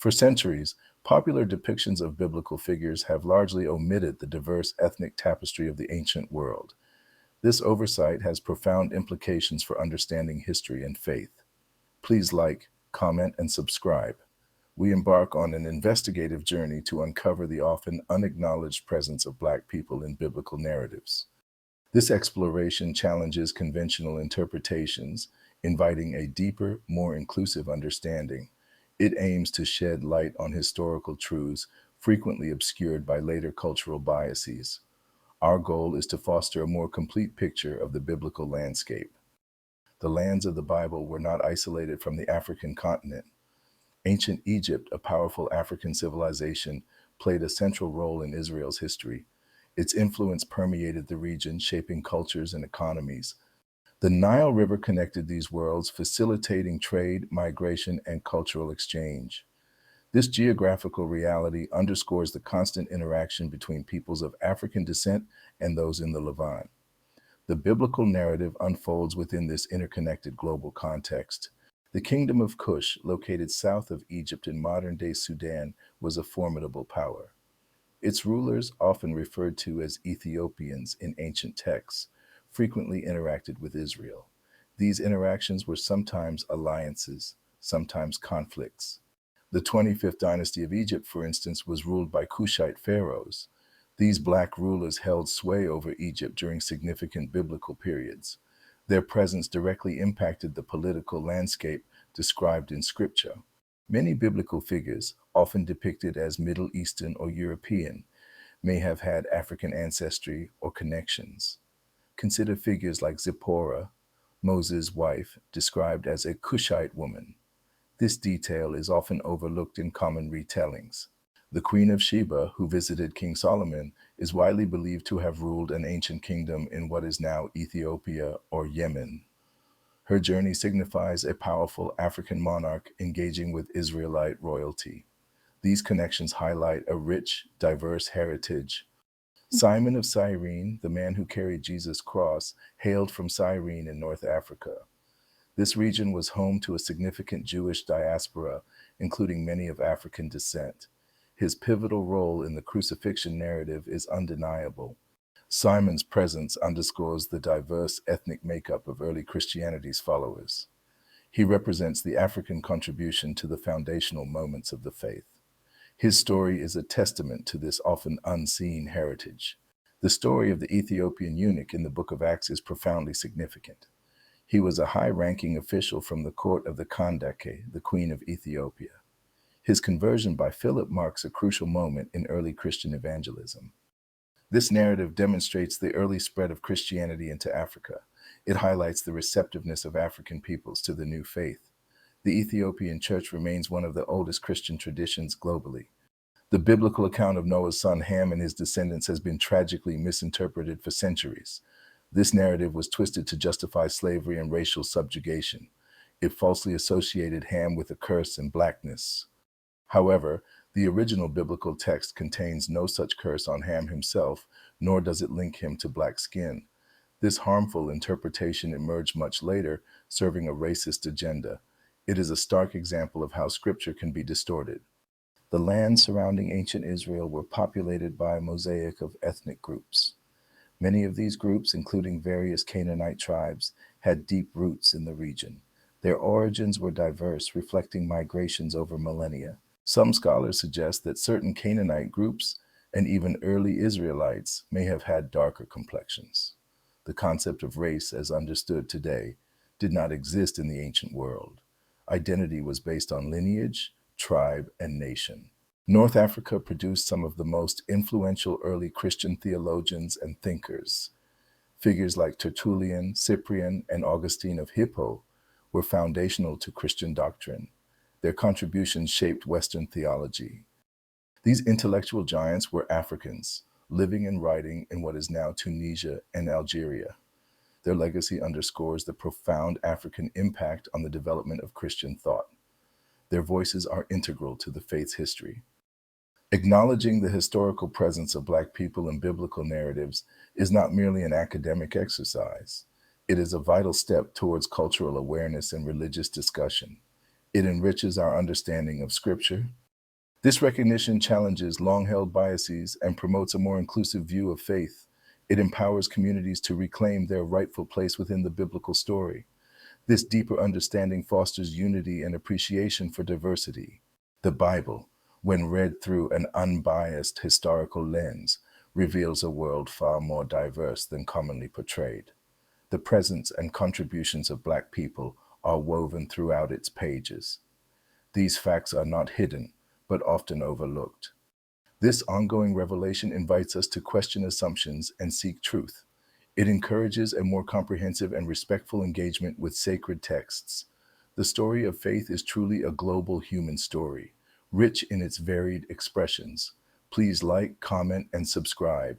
For centuries, popular depictions of biblical figures have largely omitted the diverse ethnic tapestry of the ancient world. This oversight has profound implications for understanding history and faith. Please like, comment, and subscribe. We embark on an investigative journey to uncover the often unacknowledged presence of Black people in biblical narratives. This exploration challenges conventional interpretations, inviting a deeper, more inclusive understanding. It aims to shed light on historical truths frequently obscured by later cultural biases. Our goal is to foster a more complete picture of the biblical landscape. The lands of the Bible were not isolated from the African continent. Ancient Egypt, a powerful African civilization, played a central role in Israel's history. Its influence permeated the region, shaping cultures and economies. The Nile River connected these worlds, facilitating trade, migration, and cultural exchange. This geographical reality underscores the constant interaction between peoples of African descent and those in the Levant. The biblical narrative unfolds within this interconnected global context. The Kingdom of Cush, located south of Egypt in modern-day Sudan, was a formidable power. Its rulers, often referred to as Ethiopians in ancient texts, frequently interacted with Israel. These interactions were sometimes alliances, sometimes conflicts. The 25th dynasty of Egypt, for instance, was ruled by Kushite pharaohs. These Black rulers held sway over Egypt during significant biblical periods. Their presence directly impacted the political landscape described in Scripture. Many biblical figures, often depicted as Middle Eastern or European, may have had African ancestry or connections. Consider figures like Zipporah, Moses' wife, described as a Cushite woman. This detail is often overlooked in common retellings. The Queen of Sheba, who visited King Solomon, is widely believed to have ruled an ancient kingdom in what is now Ethiopia or Yemen. Her journey signifies a powerful African monarch engaging with Israelite royalty. These connections highlight a rich, diverse heritage. Simon of Cyrene, the man who carried Jesus' cross, hailed from Cyrene in North Africa. This region was home to a significant Jewish diaspora, including many of African descent. His pivotal role in the crucifixion narrative is undeniable. Simon's presence underscores the diverse ethnic makeup of early Christianity's followers. He represents the African contribution to the foundational moments of the faith. His story is a testament to this often unseen heritage. The story of the Ethiopian eunuch in the book of Acts is profoundly significant. He was a high-ranking official from the court of the Kandake, the Queen of Ethiopia. His conversion by Philip marks a crucial moment in early Christian evangelism. This narrative demonstrates the early spread of Christianity into Africa. It highlights the receptiveness of African peoples to the new faith. The Ethiopian church remains one of the oldest Christian traditions globally. The biblical account of Noah's son Ham and his descendants has been tragically misinterpreted for centuries. This narrative was twisted to justify slavery and racial subjugation. It falsely associated Ham with a curse and blackness. However, the original biblical text contains no such curse on Ham himself, nor does it link him to black skin. This harmful interpretation emerged much later, serving a racist agenda. It is a stark example of how scripture can be distorted. The lands surrounding ancient Israel were populated by a mosaic of ethnic groups. Many of these groups, including various Canaanite tribes, had deep roots in the region. Their origins were diverse, reflecting migrations over millennia. Some scholars suggest that certain Canaanite groups and even early Israelites may have had darker complexions. The concept of race, as understood today, did not exist in the ancient world. Identity was based on lineage, tribe, and nation. North Africa produced some of the most influential early Christian theologians and thinkers. Figures like Tertullian, Cyprian, and Augustine of Hippo were foundational to Christian doctrine. Their contributions shaped Western theology. These intellectual giants were Africans, living and writing in what is now Tunisia and Algeria. Their legacy underscores the profound African impact on the development of Christian thought. Their voices are integral to the faith's history. Acknowledging the historical presence of Black people in biblical narratives is not merely an academic exercise. It is a vital step towards cultural awareness and religious discussion. It enriches our understanding of Scripture, This recognition challenges long-held biases and promotes a more inclusive view of faith. It empowers communities to reclaim their rightful place within the biblical story. This deeper understanding fosters unity and appreciation for diversity. The Bible, when read through an unbiased historical lens, reveals a world far more diverse than commonly portrayed. The presence and contributions of Black people are woven throughout its pages. These facts are not hidden, but often overlooked. This ongoing revelation invites us to question assumptions and seek truth. It encourages a more comprehensive and respectful engagement with sacred texts. The story of faith is truly a global human story, rich in its varied expressions. Please like, comment, and subscribe